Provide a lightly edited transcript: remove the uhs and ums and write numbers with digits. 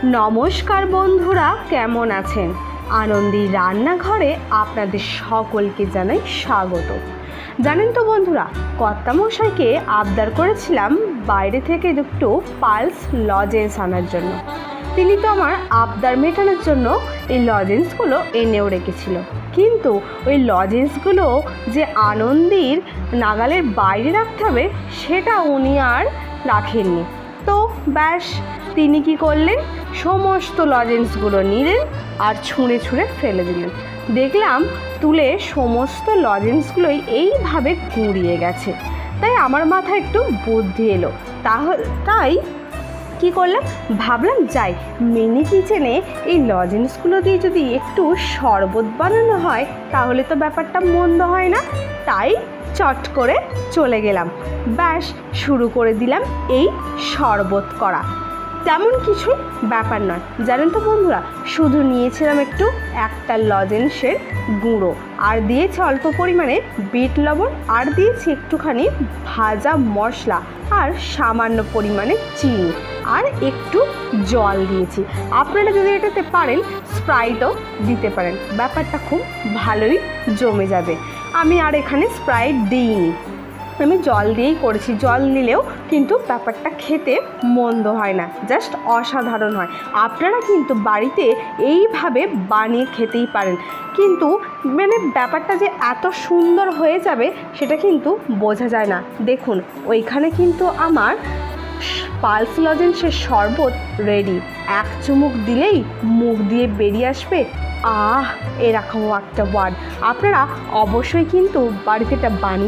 নমস্কার বন্ধুরা, কেমন আছেন? আনন্দী রান্নাঘরে আপনাদের সকলকে জানাই স্বাগত। জানেন তো বন্ধুরা, কর্তামশাইকে আবদার করেছিলাম বাইরে থেকে একটু পালস লজেন্স আনার জন্য। তিনি তো আমার আবদার মেটানোর জন্য এই লজেন্সগুলো এনেও রেখেছিল, কিন্তু ওই লজেন্সগুলো যে আনন্দীর নাগালের বাইরে রাখতে হবে সেটা উনি আর রাখেননি। তো ব্যাস, তিনি কি করলেন, সমস্ত লজেন্সগুলো নিলেন আর ছুঁড়ে ছুঁড়ে ফেলে দিলেন। দেখলাম তুলে সমস্ত লজেন্সগুলোই এইভাবে গুঁড়িয়ে গেছে। তাই আমার মাথায় একটু বুদ্ধি এলো। তাই কি করলাম, ভাবলাম যাই মিনি কিচেনে এই লজেন্সগুলো দিয়ে যদি একটু শরবত বানানো হয় তাহলে তো ব্যাপারটা মন্দ হয় না। তাই চট করে চলে গেলাম, ব্যাস শুরু করে দিলাম এই শরবত করা। তেমন কিছু ব্যাপার নয়, জানেন তো বন্ধুরা, শুধু নিয়েছিলাম একটা লজেন্সের গুঁড়ো, আর দিয়েছি অল্প পরিমাণে বিট লবণ, আর দিয়েছি একটুখানি ভাজা মশলা, আর সামান্য পরিমাণে চিনি, আর একটু জল দিয়েছি। আপনারা যদি এটাতে পারেন স্প্রাইটও দিতে পারেন, ব্যাপারটা খুব ভালোই জমে যাবে। আমি আর এখানে স্প্রাইট দিইনি, আমি জল দিয়েই করেছি। জল দিলেও কিন্তু ব্যাপারটা খেতে মন্দ হয় না, জাস্ট অসাধারণ হয়। আপনারা কিন্তু বাড়িতে এইভাবে বানিয়ে খেতেই পারেন, কিন্তু ব্যাপারটা যে এত সুন্দর হয়ে যাবে সেটা কিন্তু বোঝা যায় না। দেখুন, ওইখানে কিন্তু আমার পালস লজেন্সের শরবত রেডি। এক চুমুক দিলেই মুখ দিয়ে বেরিয়ে আসবে আহ, এরকম একটা ওয়ার্ড। আপনারা অবশ্যই কিন্তু বাড়িতে এটা বানিয়ে